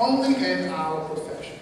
only in our profession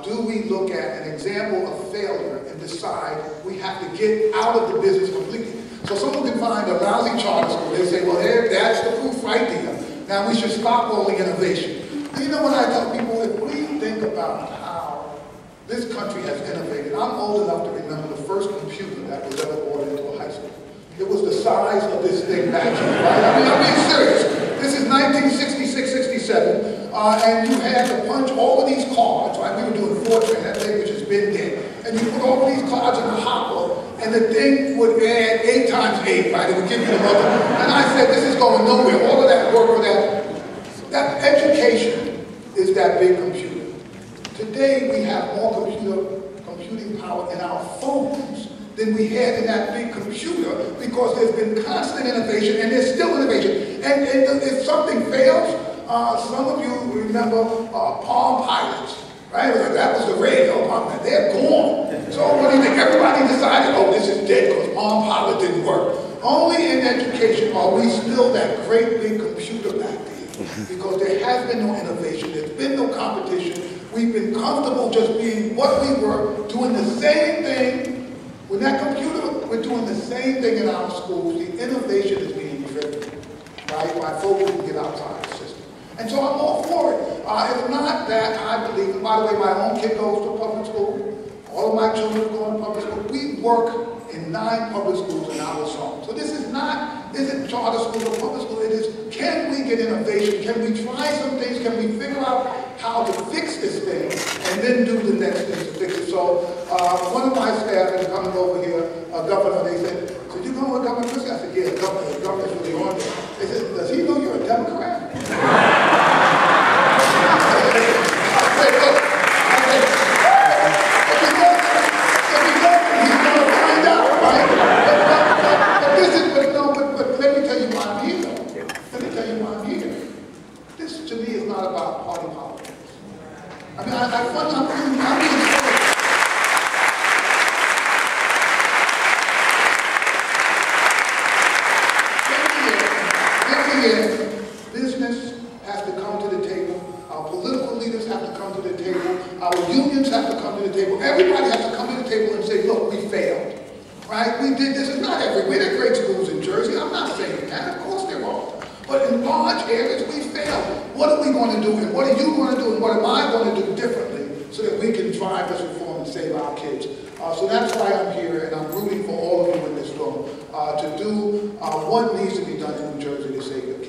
do we look at an example of failure and decide we have to get out of the business completely. So someone can find a lousy charter school, they say, well, there, that's the proof right there. Now we should stop rolling innovation. And you know what I tell people? If we think about how this country has innovated, I'm old enough to remember the first computer that was ever brought into a high school. It was the size of this thing back here, right? I'm being serious. This is 1966, 67. And you had to punch all of these cards, right? We were doing Fortran, that thing which has been there. And you put all of these cards in a hopper, and the thing would add 8 times 8, right? It would give you the mother. And I said, this is going nowhere. All of that work for that education is that big computer. Today, we have more computing power in our phones than we had in that big computer because there's been constant innovation, and there's still innovation. And if something fails, some of you remember Palm Pilots, right? That was the radio. They're gone. So what do you think? Everybody decided, oh, this is dead because Palm Pilot didn't work. Only in education are we still that great big computer back there because there has been no innovation. There's been no competition. We've been comfortable just being what we were, doing the same thing. With that computer, we're doing the same thing in our schools. The innovation is being driven, right, by folks who can get outside the system. And so I'm all for it. It's not that I believe, and by the way, my own kid goes to public school. All of my children go to public school. We work in 9 public schools in our zone. So this is not, isn't charter school or public school. It is, can we get innovation? Can we try some things? Can we figure out how to fix this thing and then do the next thing to fix it? So one of my staff is coming over here, Governor, they said, so you know what Governor Christie? I said, yeah, Governor's really on there. They said, does he know you're a Democrat? Business has to come to the table. Our political leaders have to come to the table. Our unions have to come to the table. Everybody has to come to the table and say, look, we failed. Right? We did this. It's not everywhere. There are great schools in Jersey. I'm not saying that. Of course there are. But in large areas, we failed. What are we going to do? And what are you going to do? And what am I going to do differently so that we can drive this reform and save our kids? So that's why I'm here, and I'm rooting for all of you in this room to do what needs to be done in New Jersey to save your kids.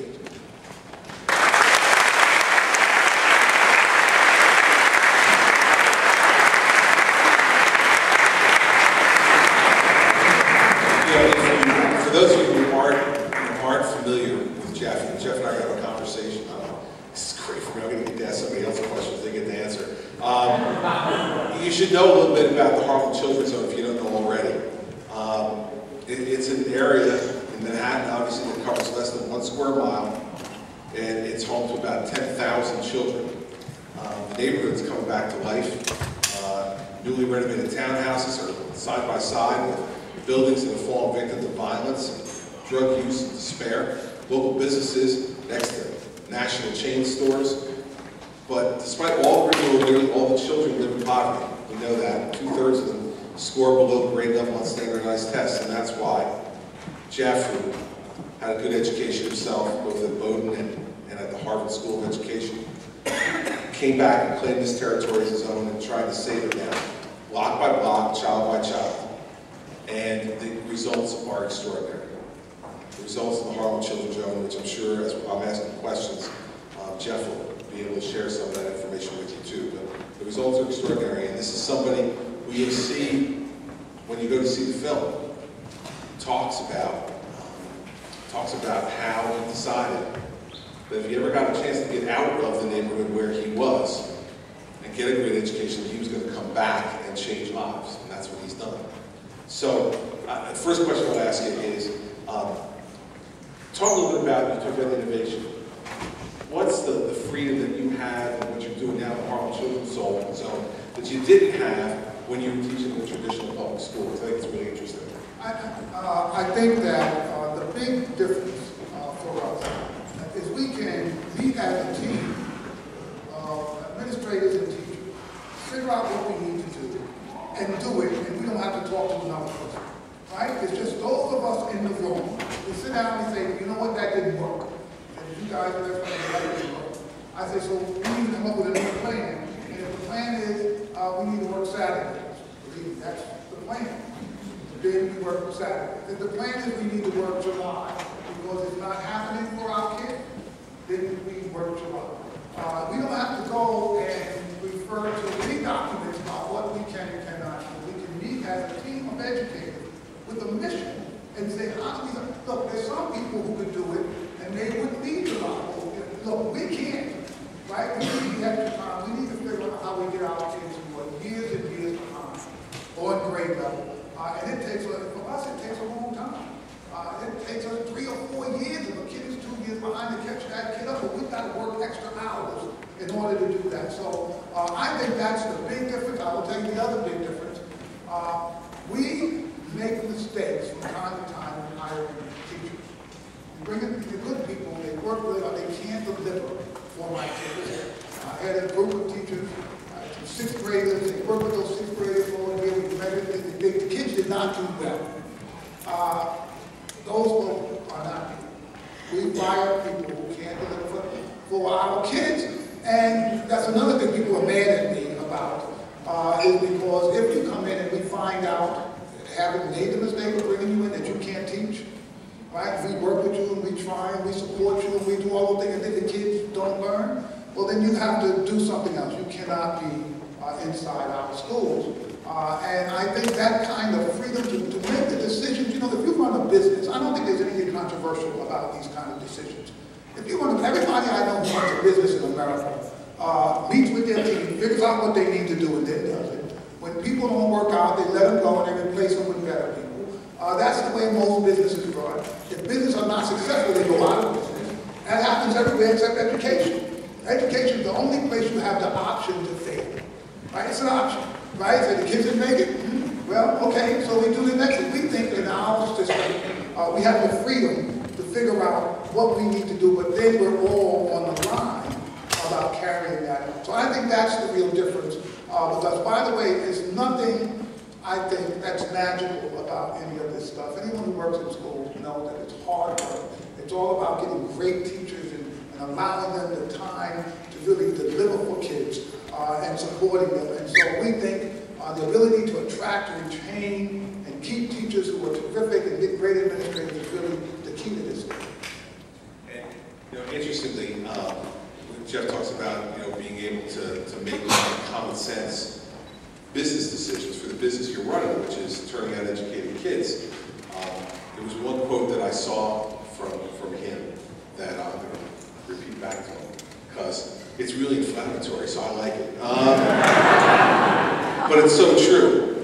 For those of you who aren't familiar with Jeff and I got a conversation. This is great for me. I'm going to get to ask somebody else questions they get to answer. You should know a little bit about the Harlem Children's Zone if you don't know already. It's an area in Manhattan, obviously, that covers less than 1 square mile, and it's home to about 10,000 children. The neighborhood's coming back to life. Newly renovated townhouses are side by side with buildings that have fallen victim to violence, drug use, and despair. Local businesses next to national chain stores. But despite all the renewal, nearly all the children live in poverty. We know that. 2/3 of them score below grade level on standardized tests, and that's why Geoffrey had a good education himself, both at Bowdoin and at the Harvard School of Education. Came back and claimed this territory as his own and tried to save it down, block by block, child by child. And the results are extraordinary. The results of the Harlem Children's Zone, which I'm sure, as I'm asking questions, Jeff will be able to share some of that information with you too. But the results are extraordinary, and this is somebody who you see when you go to see the film. Talks about how he decided that if he ever got a chance to get out of the neighborhood where he was and get a great education, he was going to come back and change lives, and that's what he's done. So, the first question I'll ask you is, talk a little bit about, you talked about innovation. What's the freedom that you have and what you're doing now in the Harlem Children's Zone that you didn't have when you were teaching in the traditional public schools? I think it's really interesting. I think that the big difference for us is we can meet as a team administrators and teachers figure out what we need to do and do it, and we don't have to talk to another person, right? It's just those of us in the room. We sit down and say, you know what, that didn't work. And if you guys are there, that didn't work. I say, so we need to come up with a new plan. And if the plan is we need to work Saturdays, that's the plan. Then we work Saturdays. If the plan is we need to work July, because it's not happening for our kids, then we work July. We don't have to go and refer to any documents about what we can and cannot do. We can meet as a team of educators with a mission and say, how do we, look, there's some people who could do it and they wouldn't need July. Look, we can't, right? We need extra time. We need to figure out how we get our kids who are years and years behind on grade level. And it takes, for us, it takes a long time. It takes us 3 or 4 years. If a kid is 2 years behind to catch that kid up, but we've got to work extra hours in order to do that. So I think that's the big difference. I will tell you the other big difference. We make mistakes from time to time in hiring teachers. You bring in the good people, they work really hard, they can't deliver for my kids. I had a group of teachers, 6th graders, they worked with those 6th graders all year. The kids did not do well. Those folks are not people. We fire people who can't deliver for our kids. And that's another thing people are mad at me about, is because if you come in and we find out, having made the mistake of bringing you in, that you can't teach, right? We work with you and we try and we support you and we do all the things, and if the kids don't learn, well then you have to do something else. You cannot be inside our schools. And I think that kind of freedom to make the decisions, you know, if you run a business, I don't think there's anything controversial about these kind of decisions. If you run, everybody I know who runs a business in America meets with their team, figures out what they need to do, and then does it. When people don't work out, they let them go and they replace them with better people. That's the way most businesses run. If businesses are not successful, they go out of business. That happens everywhere except education. Education is the only place you have the option to fail. Right? It's an option. Right? So the kids didn't make it. Well, okay, so we do the next thing. We think in our system, we have the freedom to figure out what we need to do, but then we're all on the line about carrying that. So I think that's the real difference. Because, by the way, there's nothing, I think, that's magical about any of this stuff. Anyone who works in schools knows that it's hard work. It's all about getting great teachers and allowing them the time to really deliver for kids and supporting them. And so we think the ability to attract and retain and keep teachers who are terrific and get great administrators is really the key to this. And, you know, interestingly, when Jeff talks about, you know, being able to make common sense business decisions for the business you're running, which is turning out educated kids. There was one quote that I saw from him that I'm going to repeat back to him because it's really inflammatory, so I like it. But it's so true.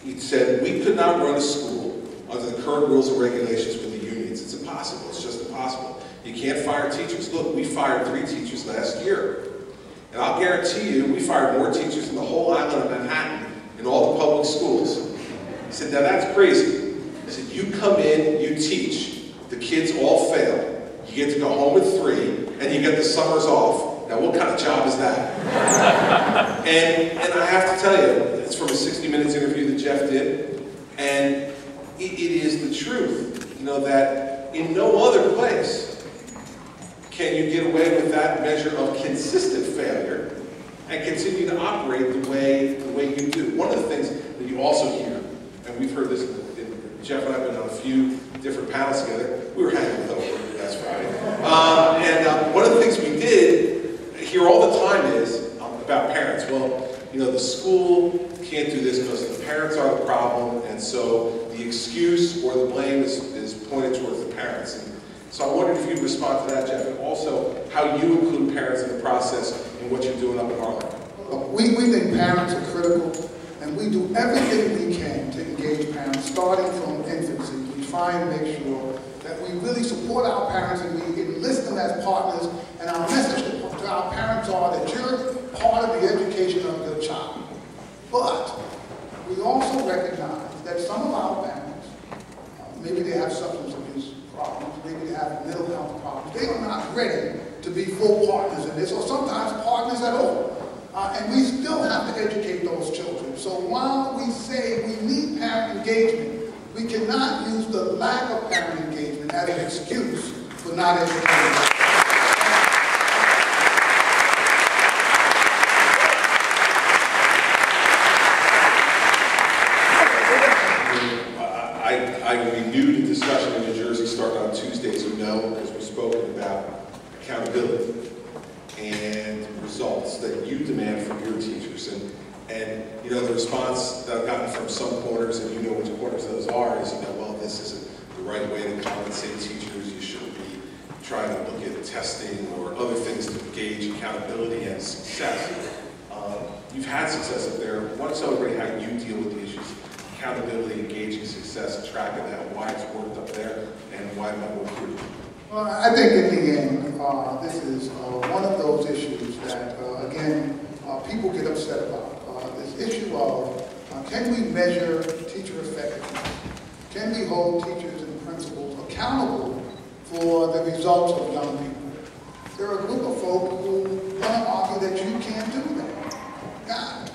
He said, we could not run a school under the current rules and regulations with the unions. It's impossible. It's just impossible. You can't fire teachers. Look, we fired 3 teachers last year. And I'll guarantee you, we fired more teachers in the whole island of Manhattan in all the public schools. He said, now that's crazy. He said, you come in, you teach. The kids all fail. You get to go home with 3, and you get the summers off. Now, what kind of job is that? and I have to tell you, it's from a 60 Minutes interview that Jeff did, and it is the truth, you know, that in no other place can you get away with that measure of consistent failure and continue to operate the way you do. One of the things that you also hear, and we've heard this, Jeff and I have been on a few different panels together. We were hanging with Hoboken, that's right. And one of the things we did hear all the time is about parents. Well, you know, the school can't do this because the parents are the problem, and so the excuse or the blame is pointed towards the parents. And so I wondered if you'd respond to that, Jeff, and also how you include parents in the process in what you're doing up in Harlem. We think parents are critical, and we do everything we can to engage parents, starting from infancy. We try and make sure that we really support our parents and we enlist them as partners, and our message to our parents are that you're part of the education of your child. But we also recognize that some of our parents, maybe they have substance abuse problems, maybe they have mental health problems, they are not ready to be full partners in this, or sometimes partners at all. And we still have to educate those children. So while we say we need parent engagement, we cannot use the lack of parent engagement as an excuse for not educating. I renewed a discussion in New Jersey starting on Tuesday, as you know, because we've spoken about accountability and results that you demand from your teachers. And you know, the response that I've gotten from some corners, and you know which corners those are, is, you know, well, this isn't the right way to compensate teachers. You shouldn't be trying to look at testing or other things to gauge accountability and success. You've had success up there. I want to celebrate how you deal with the issues. Accountability, engaging success, tracking that, why it's worked up there, and why it might work here. Well, I think in the end, this is one of those issues that, again, people get upset about. This issue of, can we measure teacher effectiveness? Can we hold teachers and principals accountable for the results of young people? There are a group of folk who want to argue that you can't do that. God.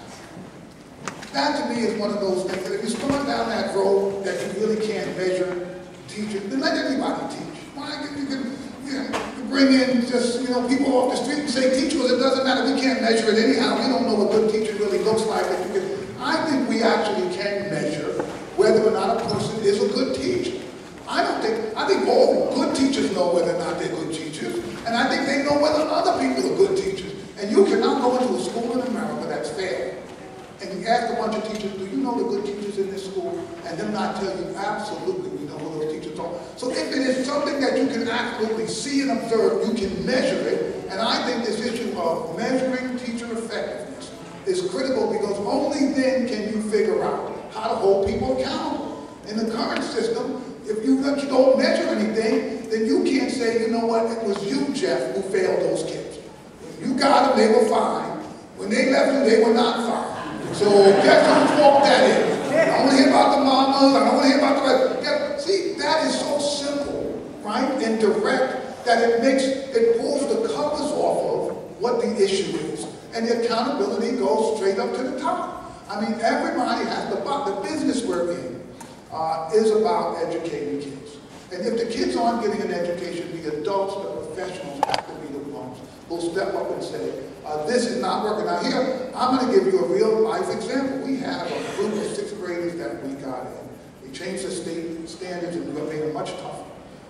That to me is one of those things that if you start down that road that you really can't measure teachers, then let anybody teach. Why you can bring in just people off the street and say teachers, it doesn't matter, we can't measure it anyhow. We don't know what good teacher really looks like. I think we actually can measure whether or not a person is a good teacher. I think all good teachers know whether or not they're good teachers, and I think they know whether other people are good teachers. And you cannot go into a school in America that's failed and you ask a bunch of teachers, do you know the good teachers in this school? And them not tell you, absolutely, we know who those teachers are. So if it is something that you can absolutely see and observe, you can measure it. And I think this issue of measuring teacher effectiveness is critical, because only then can you figure out how to hold people accountable. In the current system, if you don't measure anything, then you can't say, you know what, it was you, Jeff, who failed those kids. When you got them, they were fine. When they left you, they were not fine. So guess who walked that in? I don't want to hear about the mamas, I don't want to hear about the rest. See, that is so simple, right, and direct, that it pulls the covers off of what the issue is. And the accountability goes straight up to the top. I mean, everybody has the business we're in is about educating kids. And if the kids aren't getting an education, the adults, the professionals have to be the ones who'll step up and say, this is not working. Now here, I'm going to give you a real life example. We have a group of 6th graders that we got in. We changed the state standards and we made them much tougher.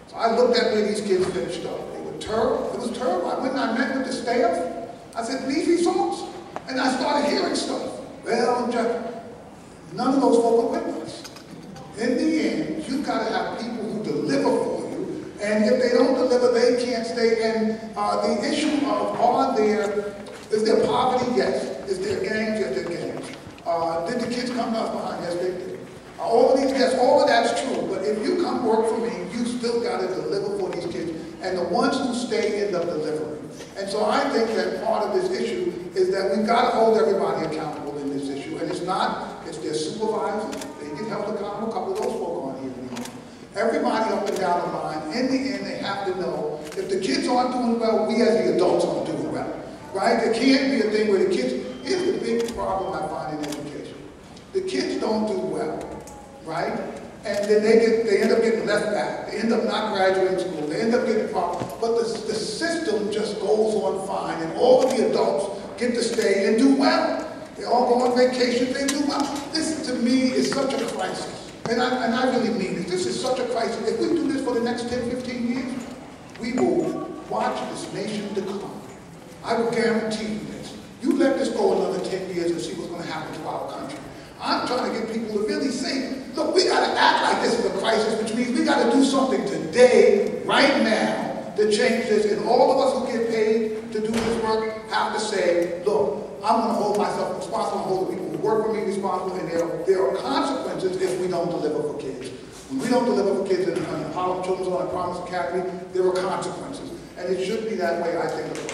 So I looked at where these kids finished up. They were terrible. It was terrible. I went and I met with the staff. I said, these results. And I started hearing stuff. Well, Jeff, none of those folk are with us. In the end, you've got to have people who deliver for you. And if they don't deliver, they can't stay. And the issue of is there poverty? Yes. Is there gangs? Yes, there are gangs. Did the kids come to us behind? Yes, they did. All of these, yes, all of that's true. But if you come work for me, you still got to deliver for these kids. And the ones who stay end up delivering. And so I think that part of this issue is that we've got to hold everybody accountable in this issue. And it's their supervisors. They get held accountable. A couple of those folk aren't here anymore. Everybody up and down the line, in the end, they have to know if the kids aren't doing well, we as the adults aren't doing well. Right? There can't be a thing where the kids, here's the big problem I find in education. The kids don't do well, right? And then they end up getting left back. They end up not graduating school. They end up getting problems. But the system just goes on fine, and all of the adults get to stay and do well. They all go on vacation, they do well. This, to me, is such a crisis. And I really mean it. This is such a crisis. If we do this for the next 10, 15 years, we will watch this nation decline. I will guarantee you this. You let this go another 10 years and see what's going to happen to our country. I'm trying to get people to really say, look, we got to act like this is a crisis, which means we got to do something today, right now, to change this. And all of us who get paid to do this work have to say, look, I'm going to hold myself responsible, hold the people who work for me responsible, and there are consequences if we don't deliver for kids. When we don't deliver for kids in the Harlem Children's Home and Promise Academy, there are consequences. And it should be that way, I think,